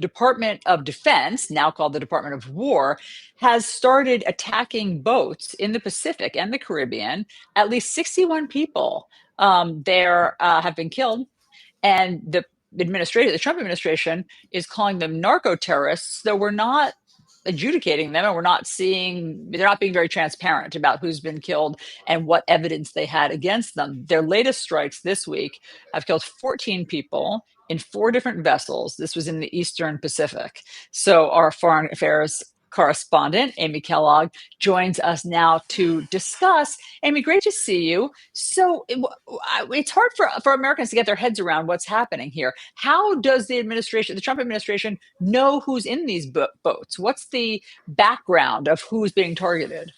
Department of Defense, now called the Department of War, has started attacking boats in the Pacific and the Caribbean. At least 61 people there have been killed, and the Trump administration, is calling them narco terrorists, though we're not adjudicating them, and they're not being very transparent about who's been killed and what evidence they had against them. Their latest strikes this week have killed 14 people in 4 different vessels. This was in the Eastern Pacific. So our foreign affairs correspondent, Amy Kellogg, joins us now to discuss. Amy, great to see you. So it's hard for Americans to get their heads around what's happening here. How does the Trump administration, know who's in these boats? What's the background of who's being targeted?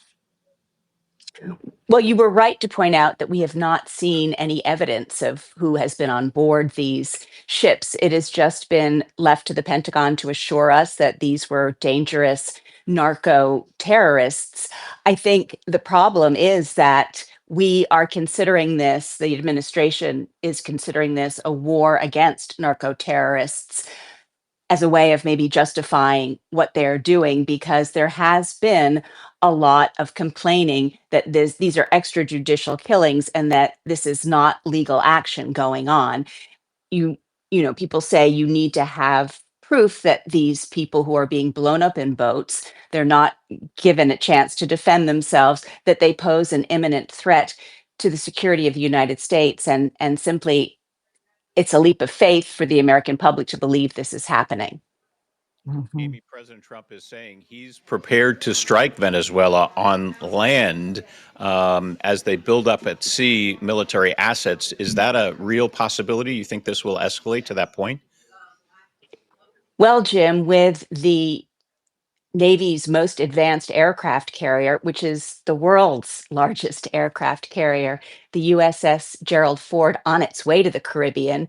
Well, you were right to point out that we have not seen any evidence of who has been on board these ships. It has just been left to the Pentagon to assure us that these were dangerous narco terrorists. I think the problem is that we are considering this, the administration is considering this a war against narco terrorists as a way of maybe justifying what they're doing, because there has been a lot of complaining that these are extrajudicial killings and that this is not legal action going on. You people say you need to have proof that these people who are being blown up in boats, they're not given a chance to defend themselves, that they pose an imminent threat to the security of the United States, and simply it's a leap of faith for the American public to believe this is happening. Mhm. Amy, President Trump is saying he's prepared to strike Venezuela on land as they build up at sea military assets. Is that a real possibility? You think this will escalate to that point? Well, Jim, with the Navy's most advanced aircraft carrier, which is the world's largest aircraft carrier, the USS Gerald Ford, on its way to the Caribbean,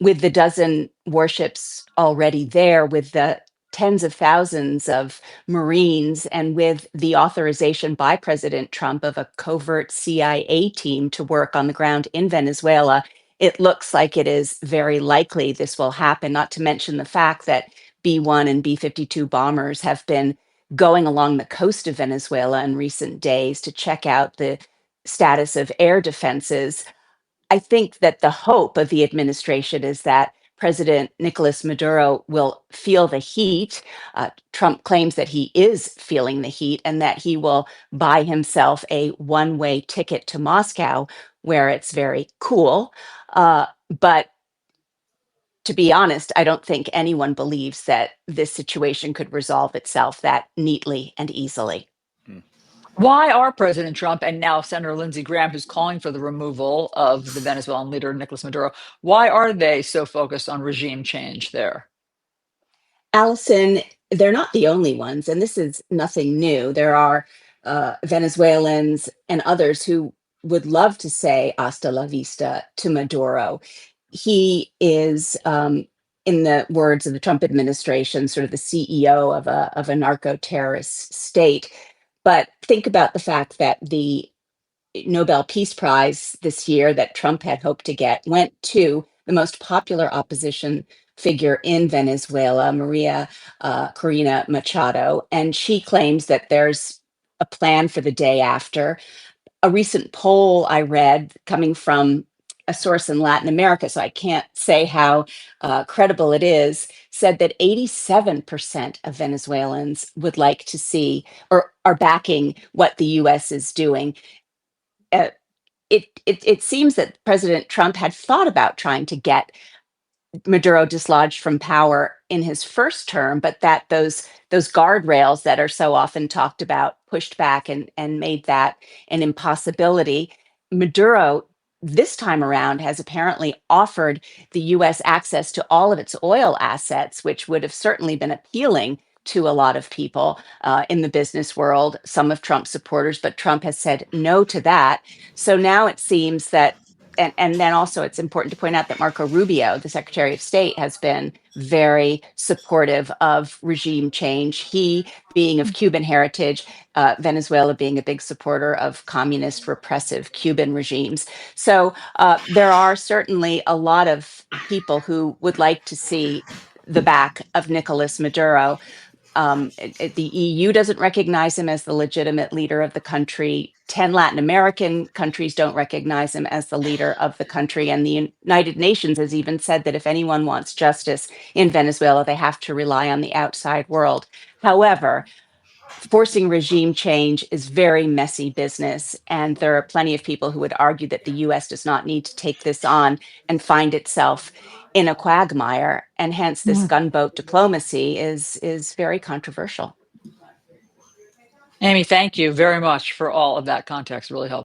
with the dozen warships already there, with the tens of thousands of Marines, and with the authorization by President Trump of a covert CIA team to work on the ground in Venezuela, it looks like it is very likely this will happen, not to mention the fact that B 1 and B 52 bombers have been going along the coast of Venezuela in recent days to check out the status of air defenses. I think that the hope of the administration is that President Nicolas Maduro will feel the heat. Trump claims that he is feeling the heat and that he will buy himself a one-way ticket to Moscow, where it's very cool. But to be honest, I don't think anyone believes that this situation could resolve itself that neatly and easily. Hmm. Why are President Trump and now Senator Lindsey Graham, who's calling for the removal of the Venezuelan leader Nicolas Maduro, why are they so focused on regime change there? Allison, they're not the only ones, and this is nothing new. There are Venezuelans and others who would love to say hasta la vista to Maduro. He is, in the words of the Trump administration, sort of the CEO of a narco terrorist state. But think about the fact that the Nobel Peace Prize this year that Trump had hoped to get went to the most popular opposition figure in Venezuela, Maria Corina Machado. And she claims that there's a plan for the day after. A recent poll I read, coming from a source in Latin America, so I can't say how credible it is, said that 87% of Venezuelans would like to see or are backing what the US is doing. uh, it seems that President Trump had thought about trying to get Maduro dislodged from power in his first term, but that those guardrails that are so often talked about pushed back and made that an impossibility. Maduro this time around has apparently offered the US access to all of its oil assets, which would have certainly been appealing to a lot of people in the business world, some of Trump's supporters, but Trump has said no to that. So now it seems that, and then also it's important to point out that Marco Rubio, the Secretary of State, has been very supportive of regime change. He, being of Cuban heritage, Venezuela being a big supporter of communist repressive Cuban regimes. So there are certainly a lot of people who would like to see the back of Nicolas Maduro. The EU doesn't recognize him as the legitimate leader of the country. 10 Latin American countries don't recognize him as the leader of the country. And the United Nations has even said that if anyone wants justice in Venezuela, they have to rely on the outside world. However, forcing regime change is very messy business. And there are plenty of people who would argue that the US does not need to take this on and find itself in a quagmire. And hence this gunboat diplomacy is very controversial. Amy, thank you very much for all of that context. Really helpful.